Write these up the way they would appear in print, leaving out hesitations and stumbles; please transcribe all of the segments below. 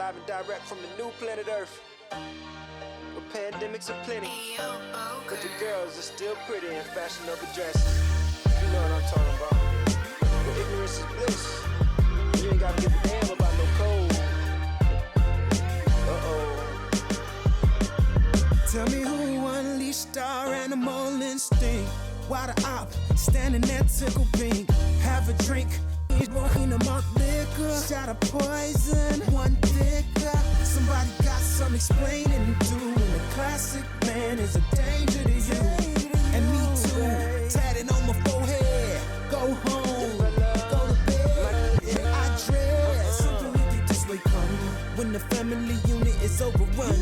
live and direct from the new planet Earth. Where pandemics are plenty, but the girls are still pretty in fashionable dresses. You know what I'm talking about. Where ignorance is bliss. You ain't gotta give a damn about no code. Tell me who unleashed our animal instinct. Why the op standing there tickle pink? Have a drink, walking them up liquor. Shot of poison, one thicker. Somebody got some explaining to do. And the classic man is a danger to you. And me too, tatted on my forehead. Go home, go to bed. I dress something we think this way come. When the family unit is overrun.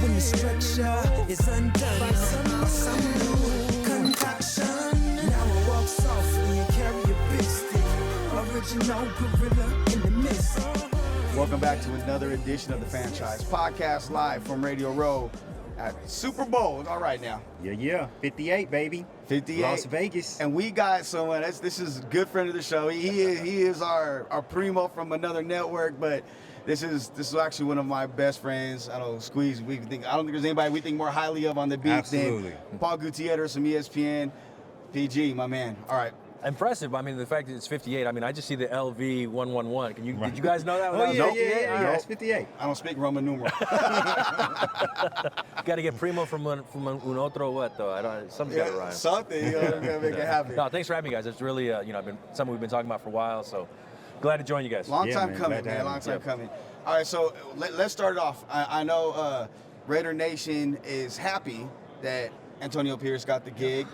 When the structure is undone by some new concoction. Now I walk softly and carry a big stick. Original gorilla in the mist. Welcome back to another edition of the Franchise Podcast, live from Radio Row at Super Bowl. All right now. Yeah. 58, baby. 58. Las Vegas. And we got someone, this is a good friend of the show. He is our primo from another network, but this is actually one of my best friends. I don't know, Squeeze. I don't think there's anybody we think more highly of on the beat than Paul Gutierrez from ESPN. PG, my man. All right. Impressive. I mean, the fact that it's 58. I mean, I just see the LV 111. Did you guys know that? Yeah, it's 58. I don't speak Roman numeral. Got to get primo from un otro what though? Something's got to rhyme. Something. You gotta make it happen. No, thanks for having me, guys. It's really something we've been talking about for a while. So glad to join you guys. Long time coming. All right, so let's start it off. I know RaiderNation is happy that Antonio Pierce got the gig.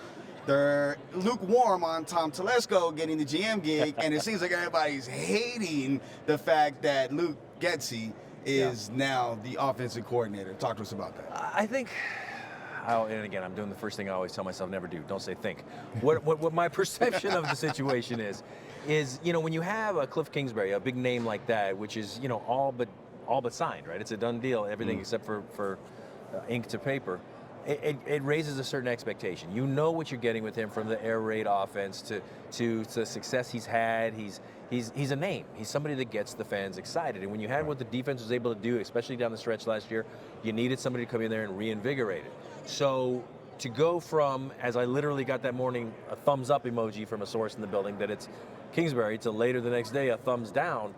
They're lukewarm on Tom Telesco getting the GM gig, and it seems like everybody's hating the fact that Luke Getsy is now the offensive coordinator. Talk to us about that. I think, and again, I'm doing the first thing I always tell myself never do. Don't say think. What my perception of the situation is when you have a Cliff Kingsbury, a big name like that, which is all but signed, right? It's a done deal, everything except for ink to paper. It raises a certain expectation. You know what you're getting with him, from the air raid offense to the success he's had. He's a name. He's somebody that gets the fans excited. And when you had what the defense was able to do, especially down the stretch last year, you needed somebody to come in there and reinvigorate it. So to go from, as I literally got that morning, a thumbs up emoji from a source in the building that it's Kingsbury, to later the next day a thumbs down.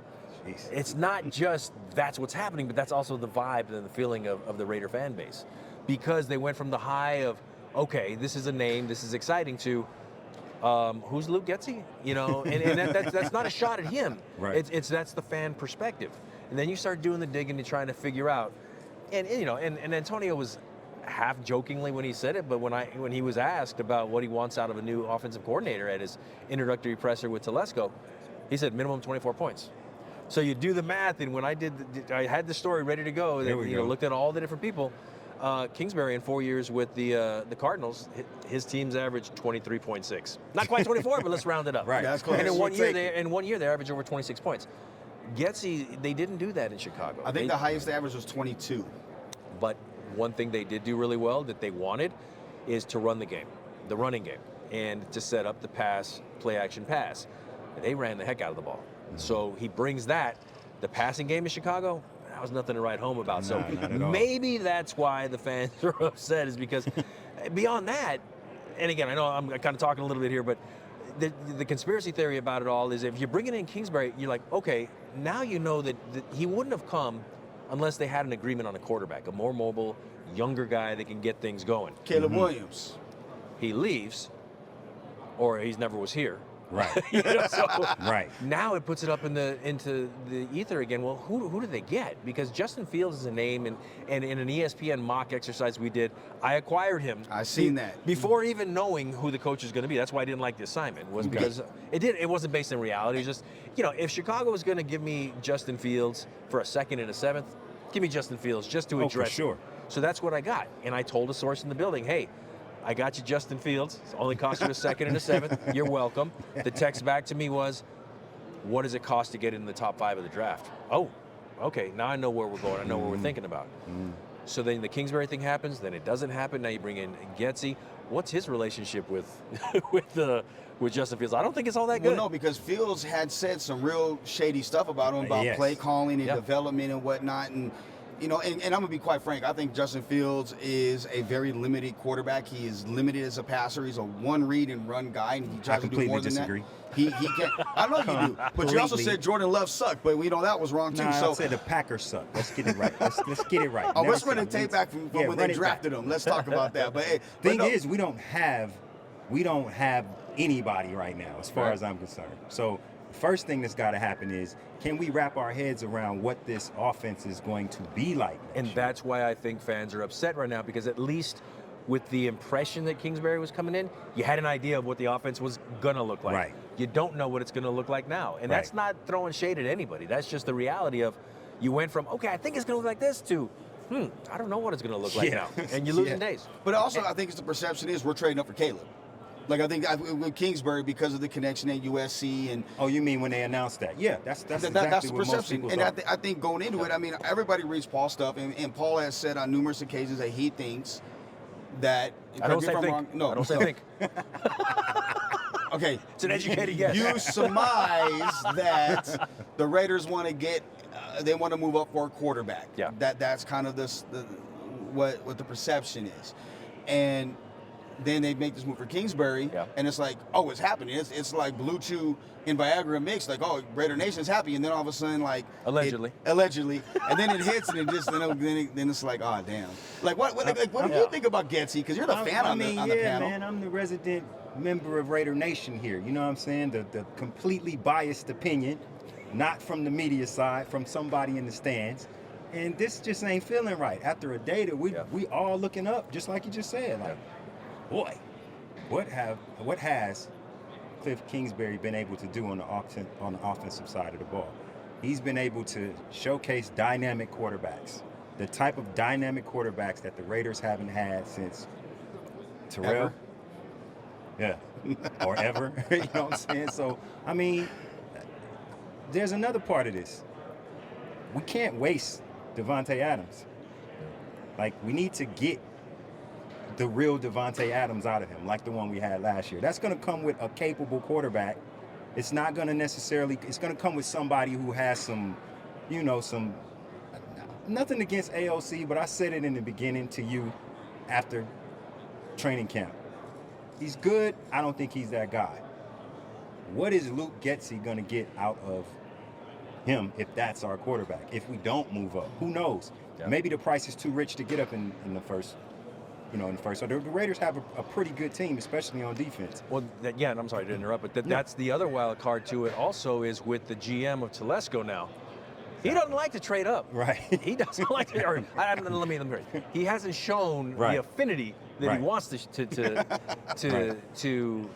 Jeez. It's not just that's what's happening, but that's also the vibe and the feeling of the Raider fan base. Because they went from the high of, okay, this is a name, this is exciting, to who's Luke Getsy? And that's not a shot at him. Right. That's the fan perspective. And then you start doing the digging and trying to figure out, and Antonio was half jokingly when he said it, but when he was asked about what he wants out of a new offensive coordinator at his introductory presser with Telesco, he said minimum 24 points. So you do the math, and when I had the story ready to go, looked at all the different people. Kingsbury in 4 years with the Cardinals, his team's averaged 23.6. Not quite 24, but let's round it up. Right. That's close. And in one year they averaged over 26 points. Getsy, they didn't do that in Chicago. I think the highest average was 22. But one thing they did do really well that they wanted is to run the game, the running game, and to set up the play action pass. And they ran the heck out of the ball. So he brings that. The passing game in Chicago, that was nothing to write home about. So maybe that's why the fans are upset, is because beyond that, and again, I know I'm kind of talking a little bit here, but the conspiracy theory about it all is if you're bringing in Kingsbury, you're like, okay, now you know that he wouldn't have come unless they had an agreement on a quarterback, a more mobile, younger guy that can get things going. Caleb Williams. He leaves, or he never was here. Right. Right. Now it puts it up into the ether again. Well, who do they get? Because Justin Fields is a name, and in an ESPN mock exercise we did, I acquired him. I seen that before even knowing who the coach is going to be. That's why I didn't like the assignment. Because it wasn't based in reality. It was just if Chicago was going to give me Justin Fields for a second and a seventh, give me Justin Fields just to address. For sure. So that's what I got, and I told a source in the building, hey, I got you Justin Fields. It only cost you a second and a seventh. You're welcome. The text back to me was, what does it cost to get in the top 5 of the draft? Oh, okay. Now I know where we're going. I know what we're thinking about. So then the Kingsbury thing happens. Then it doesn't happen. Now you bring in Getsy. what's his relationship with with Justin Fields? I don't think it's all that good. Well, no, because Fields had said some real shady stuff about him, about Yes. play calling and Yeah. development and whatnot. And, you know, and I'm going to be quite frank. I think Justin Fields is a very limited quarterback. He is limited as a passer. He's a one read and run guy, and he tries to do completely more than disagree. that. He can't. I know you do, but you also Completely. said Jordan Love sucked, but we know that was wrong too. Nah, so I said the Packers suck. Let's get it right. Let's get it right. oh, Never let's run the said- tape back from Yeah, when run they it drafted back. him. Let's talk about that. But hey, Thing but no, is, we don't have anybody right now, as far Right. as I'm concerned. So the first thing that's got to happen is, can we wrap our heads around what this offense is going to be like? And that's why I think fans are upset right now, because at least with the impression that Kingsbury was coming in, you had an idea of what the offense was going to look like. Right. You don't know what it's going to look like now. And that's Right. not throwing shade at anybody. That's just the reality of you went from, okay, I think it's going to look like this to, I don't know what it's going to look like Yeah. now. And you're losing Yeah. days. but also I think it's the perception is we're trading up for Caleb. Like I think with Kingsbury because of the connection at USC and Oh, you mean when they announced that? Yeah, that's that's exactly the what most perception. people And thought. I think going into it, I mean, everybody reads Paul's stuff, and Paul has said on numerous occasions that he thinks that. I don't correct me say if I'm think. wrong. No, I don't say think. Okay, It's an educated guess. you surmise that the Raiders want to get, they want to move up for a quarterback. Yeah. That's kind of what the perception is, and then they make this move for Kingsbury, Yeah. and it's like, oh, it's happening. It's like Blue Chew and Viagra mixed. Like, oh, Raider Nation's happy, and then all of a sudden, like Allegedly. allegedly, and then it hits, and it just then it's like, oh, damn. Like, what do you think about Getsy? Because you're the fan on the panel. Man, I'm the resident member of Raider Nation here. You know what I'm saying? The completely biased opinion, not from the media side, from somebody in the stands. And this just ain't feeling right. After a day that we all looking up, just like you just said, like, boy, what has Cliff Kingsbury been able to do on the offensive side of the ball? He's been able to showcase dynamic quarterbacks, the type of dynamic quarterbacks that the Raiders haven't had since Terrell. Ever? Yeah, or ever. You know what I'm saying? So, I mean, there's another part of this. We can't waste Devontae Adams. Like, we need to get the real Devontae Adams out of him, like the one we had last year. That's going to come with a capable quarterback. It's not going to necessarily, it's going to come with somebody who has some, nothing against AOC, but I said it in the beginning to you after training camp. He's good. I don't think he's that guy. What is Luke Getsy going to get out of him if that's our quarterback? If we don't move up, who knows? Yeah. Maybe the price is too rich to get up in the first. So the Raiders have a pretty good team, especially on defense. Well, and I'm sorry to interrupt, but that's the other wild card to it also is with the GM of Telesco now. He doesn't like to trade up. Right. He doesn't like to. Or, let me. He hasn't shown Right. the affinity that Right. he wants to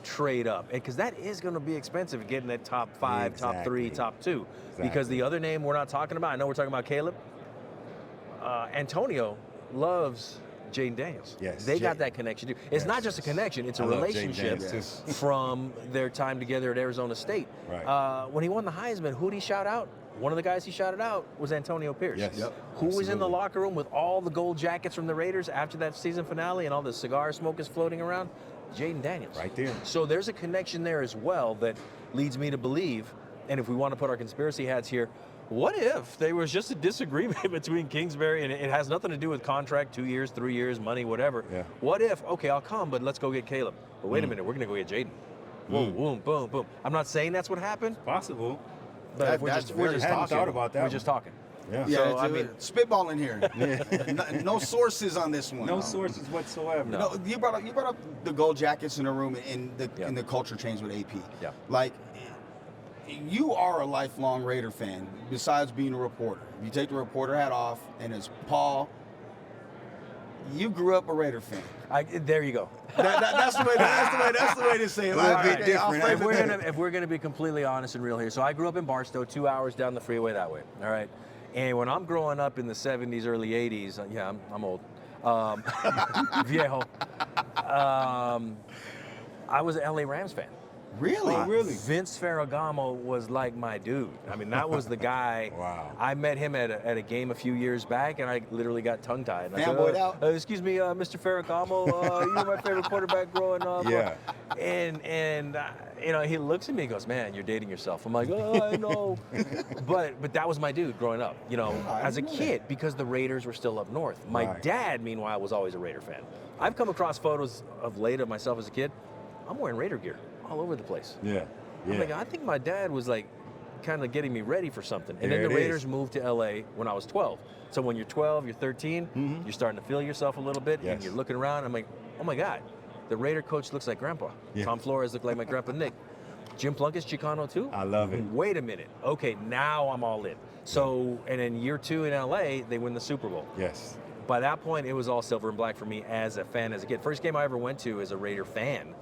trade up, because that is going to be expensive, getting that top 5, top 3, Exactly. top 2. Because Exactly. the other name we're not talking about, I know we're talking about Caleb. Antonio loves Jaden Daniels. Yes, They got Jay. that connection too. It's not just a connection; it's a I love Jaden relationship Daniels, too. from their time together at Arizona State. Right. When he won the Heisman, who did he shout out? One of the guys he shouted out was Antonio Pierce. Yes. Yep. Who was in the Absolutely. locker room with all the gold jackets from the Raiders after that season finale and all the cigar smoke is floating around? Jaden Daniels. Right there. So there's a connection there as well that leads me to believe, and if we want to put our conspiracy hats here, what if there was just a disagreement between Kingsbury, and it has nothing to do with contract, 2 years, 3 years, money, whatever. Yeah. What if, okay, I'll come, but let's go get Caleb. But wait a minute, we're going to go get Jaden. Boom, boom, boom, boom. I'm not saying that's what happened, Possible. but That- we're that's just very- hadn't talking. thought about that We're one. just talking. Yeah. Yeah, So, it's, I mean- spitballing here. no sources on this one. No sources whatsoever. No. No, you brought up the gold jackets in the room and the culture change with AP. Yeah. Like, you are a lifelong Raider fan. Besides being a reporter, if you take the reporter hat off, and it's Paul. You grew up a Raider fan. There you go. That's the way to say it. A little All bit right, different, I'll huh? frame it better. If we're gonna be completely honest and real here, so I grew up in Barstow, 2 hours down the freeway that way. All right, and when I'm growing up in the '70s, early '80s, yeah, I'm old, viejo. I was an LA Rams fan. Really? Oh, really? Vince Ferragamo was like my dude. I mean, that was the guy. Wow. I met him at a game a few years back, and I literally got tongue-tied. And I said, Fanboyed out? Excuse me, Mr. Ferragamo, you were my favorite quarterback growing up. Yeah. And you know, he looks at me and goes, man, you're dating yourself. I'm like, oh, I know. but that was my dude growing up, you know, as a kid, because the Raiders were still up north. My dad, meanwhile, was always a Raider fan. I've come across photos of late of myself as a kid. I'm wearing Raider gear all over the place. Yeah. I'm like, I think my dad was like kind of getting me ready for something. And There then the it Raiders is. moved to LA when I was 12. So when you're 12, you're 13, you're starting to feel yourself a little bit, and Yes. you're looking around. I'm like, oh my God, the Raider coach looks like Grandpa. Yeah. Tom Flores looked like my Grandpa Nick. Jim Plunkett's Chicano too? I love it. Wait a minute. Okay, now I'm all in. So, and in year 2 in LA, they win the Super Bowl. Yes. By that point, it was all silver and black for me as a fan, as a kid. First game I ever went to as a Raider fan,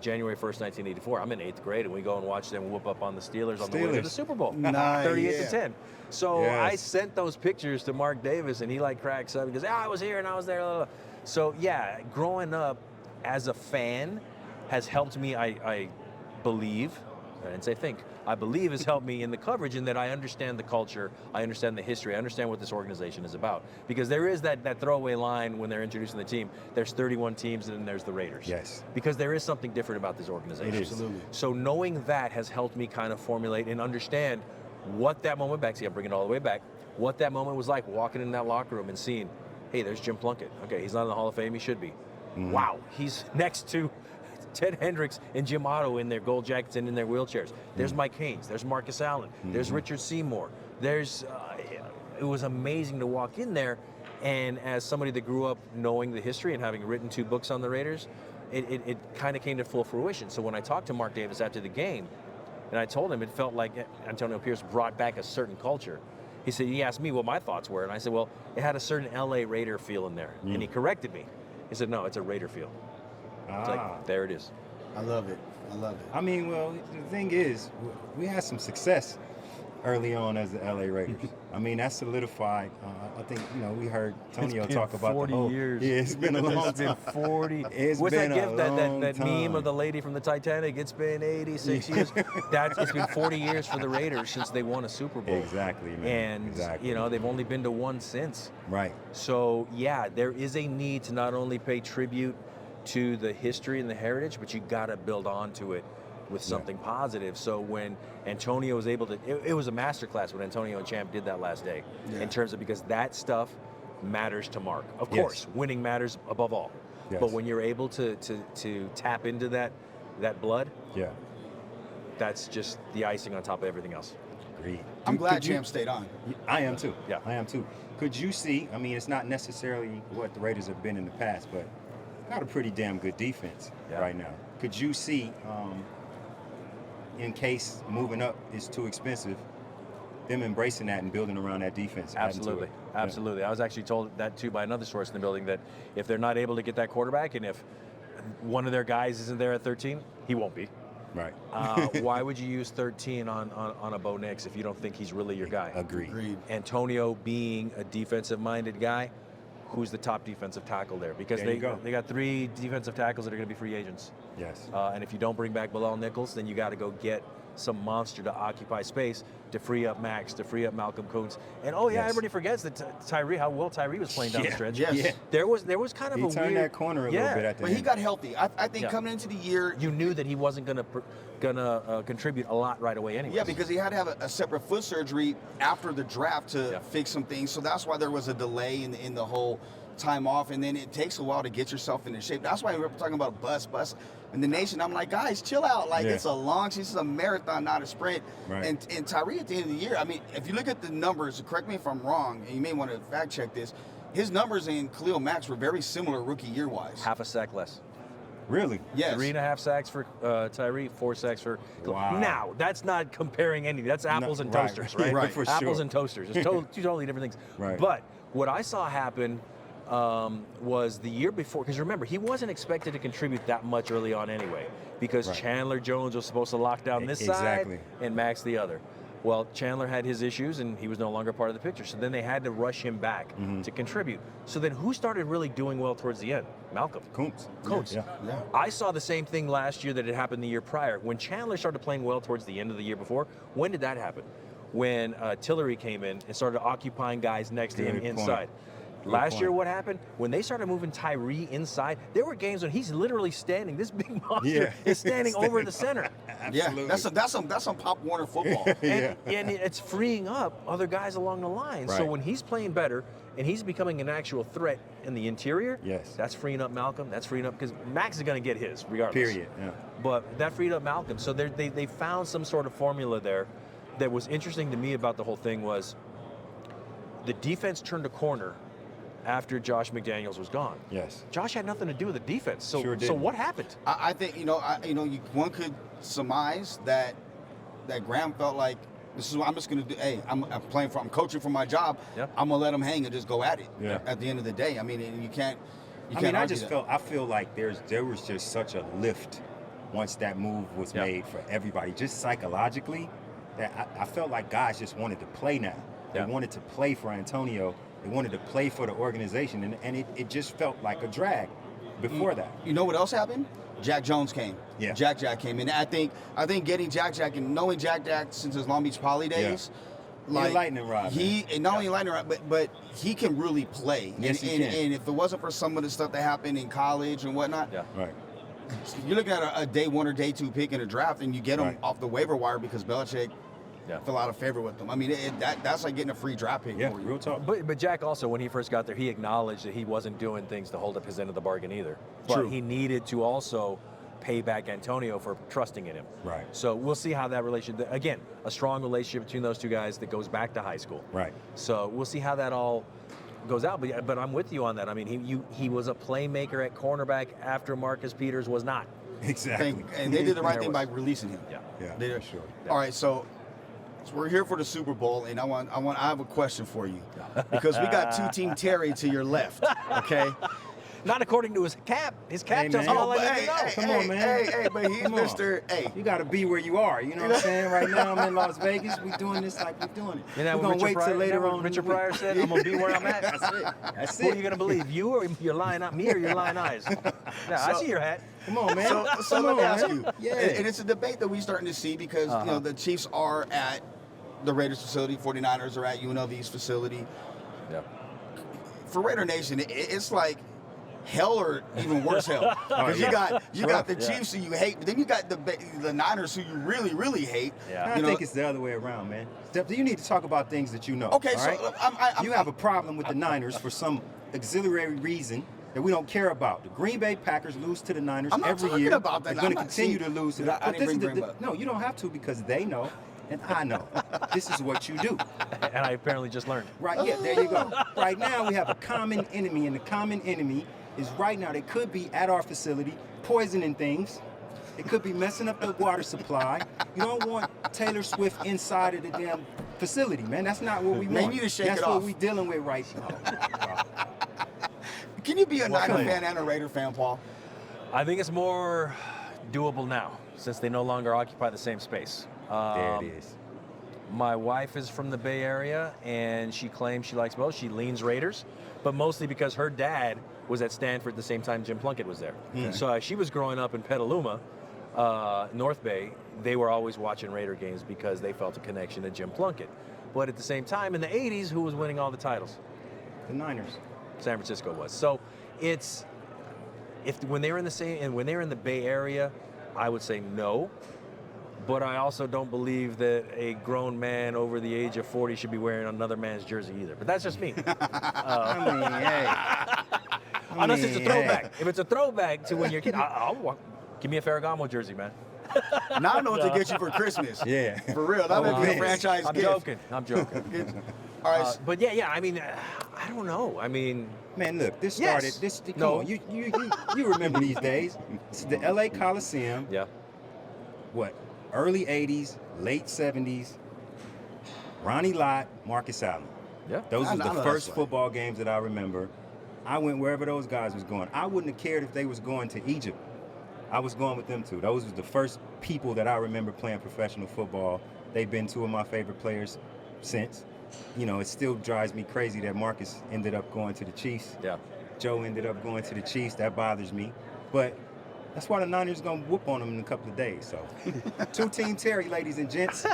January 1st, 1984. I'm in 8th grade, and we go and watch them whoop up on the Steelers on the way to the Super Bowl. Nice. 38-10. So Yes. I sent those pictures to Mark Davis, and he like cracks up. He goes, I was here and I was there. Blah, blah, blah. So yeah, growing up as a fan has helped me, I believe, I didn't say think, I believe has helped me in the coverage in that I understand the culture, I understand the history, I understand what this organization is about. Because there is that throwaway line when they're introducing the team, there's 31 teams and then there's the Raiders. Yes. Because there is something different about this organization. It is. Absolutely. So knowing that has helped me kind of formulate and understand what that moment back, see I'm bringing it all the way back, what that moment was like walking in that locker room and seeing, hey, there's Jim Plunkett. Okay, he's not in the Hall of Fame, he should be. Wow, he's next to Ted Hendricks and Jim Otto in their gold jackets and in their wheelchairs. There's Mike Haynes, there's Marcus Allen, there's Richard Seymour. There's, it was amazing to walk in there, and as somebody that grew up knowing the history and having written 2 books on the Raiders, it kind of came to full fruition. So when I talked to Mark Davis after the game, and I told him it felt like Antonio Pierce brought back a certain culture. He asked me what my thoughts were, and I said, well, it had a certain LA Raider feel in there. And he corrected me. He said, no, it's a Raider feel. It's like, there it is. I love it. I love it. I mean, well, the thing is, we had some success early on as the LA Raiders. I mean, that solidified. I think, you know, we heard Tonio talk about 40 the whole years. Yeah, it's been a long It's been time. 40. It's What's been that gift? a long That meme time. of the lady from the Titanic. It's been 86 years. It's been 40 years for the Raiders since they won a Super Bowl. Exactly, man. And Exactly. you know, they've only been to one since. Right. So yeah, there is a need to not only pay tribute to the history and the heritage, but you got to build onto it with something positive. So when Antonio was able to, it was a masterclass when Antonio and Champ did that last day, in terms of, because that stuff matters to Mark. Of course, winning matters above all. Yes. But when you're able to tap into that blood, Yeah. that's just the icing on top of everything else. Agreed. I'm glad Could you- Champ stayed on. I am too. Yeah. I am too. Could you see, I mean, it's not necessarily what the Raiders have been in the past, but got a pretty damn good defense right now. Could you see, in case moving up is too expensive, them embracing that and building around that defense? adding to Absolutely, it? absolutely. I was actually told that too by another source in the building, that if they're not able to get that quarterback, and if one of their guys isn't there at 13, he won't be. Right. Why would you use 13 on a Bo Nix if you don't think he's really your guy? Agreed. Antonio being a defensive-minded guy, who's the top defensive tackle there? Because There you go. they got 3 defensive tackles that are going to be free agents. Yes. And if you don't bring back Bilal Nichols, then you got to go get some monster to occupy space, to free up Max, to free up Malcolm Kuntz. And everybody forgets that Tyree, how well Tyree was playing down the stretch. Yes. Yeah. There was kind of He a turned weird that corner a little bit at the But end. he got healthy. I think coming into the year, You knew that he wasn't gonna contribute a lot right away anyway. yeah, because he had to have a separate foot surgery after the draft to fix some things. So that's why there was a delay in the whole time off, and then it takes a while to get yourself into shape. That's why we're talking about bus in the nation. I'm like, guys, chill out. Like, it's it's a marathon, not a sprint. Right. And Tyree at the end of the year, I mean, if you look at the numbers, correct me if I'm wrong, and you may want to fact check this, his numbers in Khalil Max were very similar rookie year wise. half a sack less. Really? Yes. 3.5 sacks for Tyree, 4 sacks for. Wow. Now that's not comparing anything. That's apples and right. toasters, right? Right. For Apples sure. and toasters. It's two totally different things. Right. But what I saw happen was the year before, because remember, he wasn't expected to contribute that much early on anyway, because Right. Chandler Jones was supposed to lock down this Exactly. side and Max the other. Well, Chandler had his issues, and he was no longer part of the picture. So then they had to rush him back to contribute. So then who started really doing well towards the end? Malcolm. Kuntz. Coates. Yeah. I saw the same thing last year that had happened the year prior. When Chandler started playing well towards the end of the year before, when did that happen? When Tillery came in and started occupying guys next to him inside. Last year, what happened? When they started moving Tyree inside, there were games when he's literally standing. This big monster is standing over the center. Absolutely. Yeah, that's some Pop Warner football. And it's freeing up other guys along the line. Right. So when he's playing better and he's becoming an actual threat in the interior, Yes. that's freeing up Malcolm. That's freeing up, because Max is going to get his regardless. Period. Yeah. But that freed up Malcolm. So they found some sort of formula there. That was interesting to me about the whole thing was the defense turned a corner after Josh McDaniels was gone. Yes. Josh had nothing to do with the defense. So, Sure so didn't. what happened? I think one could surmise that Graham felt like, this is what I'm just gonna do. Hey, I'm coaching for my job. Yep. I'm gonna let him hang and just go at it. Yeah. At the end of the day, I mean, and you can't. I feel like there was just such a lift once that move was made for everybody, just psychologically. That I felt like guys just wanted to play now. They wanted to play for Antonio. They wanted to play for the organization, and it just felt like a drag before that. You know what else happened? Jack Jones came. Yeah. Jack came in. I think getting Jack and knowing Jack since his Long Beach Poly days. Like, lightning rod. And not only lightning rod, but he can really play. Yes, he can. And if it wasn't for some of the stuff that happened in college and whatnot, Right. you're looking at a day 1 or day 2 pick in a draft, and you get him Right. off the waiver wire because Belichick fell out of favor with them. I mean, that's like getting a free draft pick. Yeah, for you. real talk. But Jack also, when he first got there, he acknowledged that he wasn't doing things to hold up his end of the bargain either. But True. he needed to also pay back Antonio for trusting in him. Right. So we'll see how that relationship, again, a strong relationship between those two guys that goes back to high school. Right. So we'll see how that all goes out. But I'm with you on that. I mean, he was a playmaker at cornerback after Marcus Peters was not. Exactly. And they did the right There thing was. by releasing him. Yeah, They did. for sure. All right, so we're here for the Super Bowl, and I have a question for you, because we got two-team Terry to your left. Okay. Not according to his cap. His cap Hey, tells man. me all I but need to know. Come on, man. Hey, but he's Come on. Mr. Hey. You got to be where you are. You know what I'm saying? Right now, I'm in Las Vegas. We're doing this like we're doing it. You know We're what going to wait till later on. in the Richard week. Pryor said, I'm going to be where I'm at. That's it. That's Who are it. you going to believe? You or your lying eyes? Me or your lying eyes? Yeah, I see your hat. Come on, man. So Come let me on, ask man. you, Yeah. and it's a debate that we're starting to see because the Chiefs are at the Raiders facility, 49ers are at UNLV's facility. Yeah. For Raider Nation, it's like hell or even worse hell. Because you got the Chiefs who you hate, but then you got the Niners who you really, really hate. Yeah. I think it's the other way around, man. Steph, you need to talk about things that you know. Okay, all so right? You have a problem with the Niners for some auxiliary reason that we don't care about. The Green Bay Packers lose to the Niners I'm not every talking year. about that. They're going I'm to not continue saying- to lose to But them. I didn't bring Green Bay. No, you don't have to, because they know and I know. This is what you do. And I apparently just learned. Right, yeah, there you go. Right now we have a common enemy, and the common enemy is right now they could be at our facility poisoning things. It could be messing up the water supply. You don't want Taylor Swift inside of the damn facility, man. That's not what we want. Man, you need to shake That's it what off. we're dealing with right now. Can you be a Niner come fan and a Raider fan, Paul? I think it's more doable now since they no longer occupy the same space. There it is. My wife is from the Bay Area, and she claims she likes both. She leans Raiders, but mostly because her dad was at Stanford at the same time Jim Plunkett was there. So as she was growing up in Petaluma, North Bay, they were always watching Raider games because they felt a connection to Jim Plunkett. But at the same time, in the 80s, who was winning all the titles? The Niners. San Francisco was. So when they were in the Bay Area, I would say no. But I also don't believe that a grown man over the age of 40 should be wearing another man's jersey either. But that's just me. I mean, hey. Unless it's a throwback. If it's a throwback to when you're a kid, I'll walk. Give me a Ferragamo jersey, man. Now I know what to get you for Christmas. Yeah. For real. That would be a man. franchise I'm gift. joking. All right. But yeah. I mean, I don't know. I mean, Man, look, this Yes. started. Come No. on, you remember these days? It's the LA Coliseum. yeah. What? Early 80s, late 70s. Ronnie Lott, Marcus Allen. Yeah. Those I were know the that's first right. football games that I remember. I went wherever those guys was going. I wouldn't have cared if they was going to Egypt. I was going with them too. Those was the first people that I remember playing professional football They've been two of my favorite players since. You know, it still drives me crazy that Marcus ended up going to the Chiefs. Yeah. Joe ended up going to the Chiefs. That bothers me. But that's why the Niners going to whoop on them in a couple of days. So, two-team Terry, ladies and gents.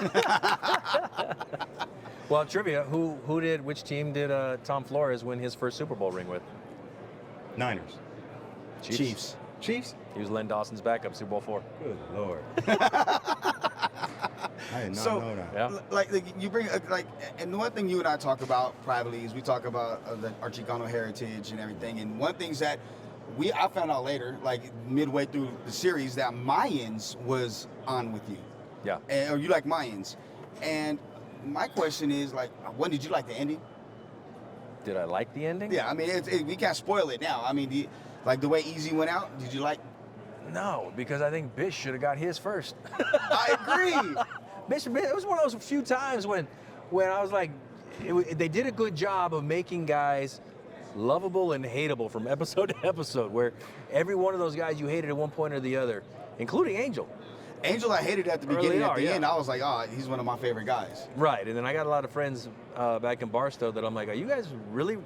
Well, trivia, which team did Tom Flores win his first Super Bowl ring with? Niners. Chiefs. Chiefs? He was Len Dawson's backup, Super Bowl 4. Good Lord. I did not know that. Yeah. Like you bring and one thing you and I talk about privately is we talk about our Chicano heritage and everything. And one of the things that I found out later, like midway through the series, that Mayans was on with you. Yeah. Or you like Mayans. And my question is, like, when did you like the ending? Did I like the ending? Yeah, I mean, we can't spoil it now. I mean, like the way Easy went out, did you like? No, because I think Bish should have got his first. I agree. Bish, it was one of those few times when I was like, they did a good job of making guys lovable and hateable from episode to episode, where every one of those guys you hated at one point or the other, including Angel. Angel, I hated at the beginning. At the end, I was like, oh, he's one of my favorite guys. Right, and then I got a lot of friends back in Barstow that I'm like, are you guys really?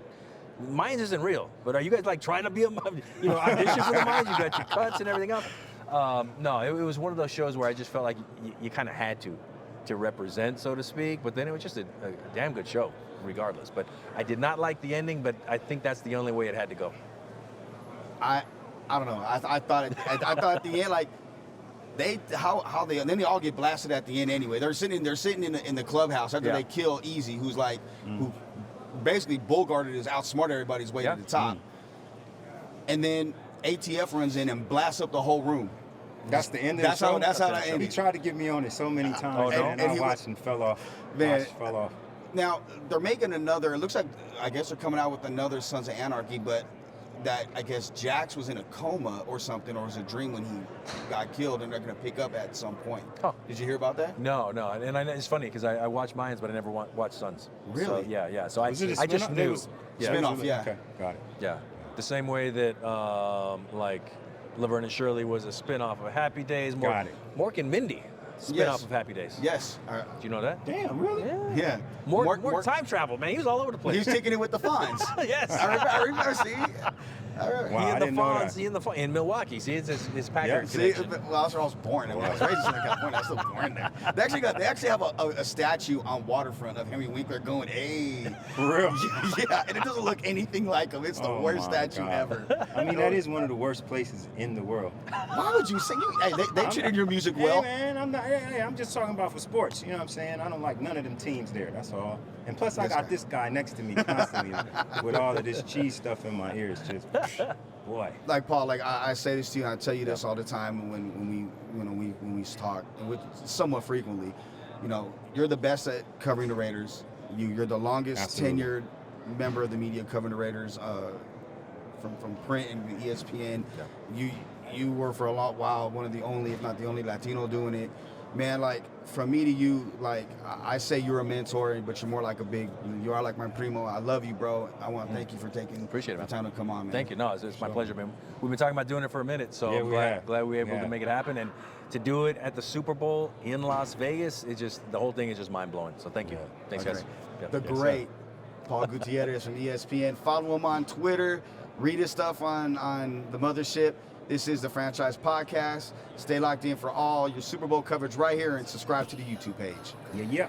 Mines isn't real, but are you guys like trying to be audition for the Mines? You got your cuts and everything else. No, it was one of those shows where I just felt like you kind of had to represent, so to speak. But then it was just a damn good show, regardless. But I did not like the ending, but I think that's the only way it had to go. I don't know. I thought at the end, like how they, and then they all get blasted at the end anyway. They're sitting in the clubhouse after they kill Easy, who's like who basically bull-guarded is outsmarted everybody's way to the top. And then ATF runs in and blasts up the whole room. That's the end of the show? That's how that ended. He tried to get me on it so many times, and I watched and fell off. Fell off. Now, they're making another, it looks like, I guess they're coming out with another Sons of Anarchy, but that, I guess, Jax was in a coma or something, or it was a dream when he got killed, and they're going to pick up at some point. Huh. Did you hear about that? No. And it's funny, because I watched Mayans, but I never watched Sons. Really? So, yeah. So I just knew. Spin-off, yeah. Okay, got it. Yeah. The same way that, like, Laverne and Shirley was a spin-off of Happy Days. Got it. Mork and Mindy, spin-off of Happy Days. Yes. Do you know that? Damn, really? Yeah. Mork time travel, man. He was all over the place. He was taking it with the Fonz. Yes. I remember, see? Wow, He I and the didn't know Fonz, that. in Milwaukee. See, it's his Packard See, connection. well, that's where I was born. I was raised in Southern California. I was still born there. They actually have a statue on Waterfront of Henry Winkler going, hey. For real? Yeah, and it doesn't look anything like him. It's the worst my statue God. ever. I mean, that is one of the worst places in the world. Why would you say? Hey, they treated your music well. Hey, man, I'm just talking about for sports. You know what I'm saying? I don't like none of them teams there. That's all. And plus, I got this guy next to me constantly with all of this cheese stuff in my ears. Just, boy. Like Paul, like I say this to you, and I tell you this all the time when we talk, which somewhat frequently. You know, you're the best at covering the Raiders. You're the longest tenured member of the media covering the Raiders, from print and ESPN. Yeah. You were for a long while one of the only, if not the only, Latino doing it. Man, like, from me to you, like, I say you're a mentor, but you're more like you are like my primo. I love you, bro. I want to thank you for taking the time to come on, man. Thank you. No, it's my pleasure, man. We've been talking about doing it for a minute, so Yeah, I'm glad we were able to make it happen. And to do it at the Super Bowl in Las Vegas, the whole thing is just mind-blowing. So thank you. Thanks, guys. Yeah. The great Paul Gutierrez from ESPN. Follow him on Twitter. Read his stuff on the Mothership. This is the Franchise Podcast. Stay locked in for all your Super Bowl coverage right here and subscribe to the YouTube page. Yeah.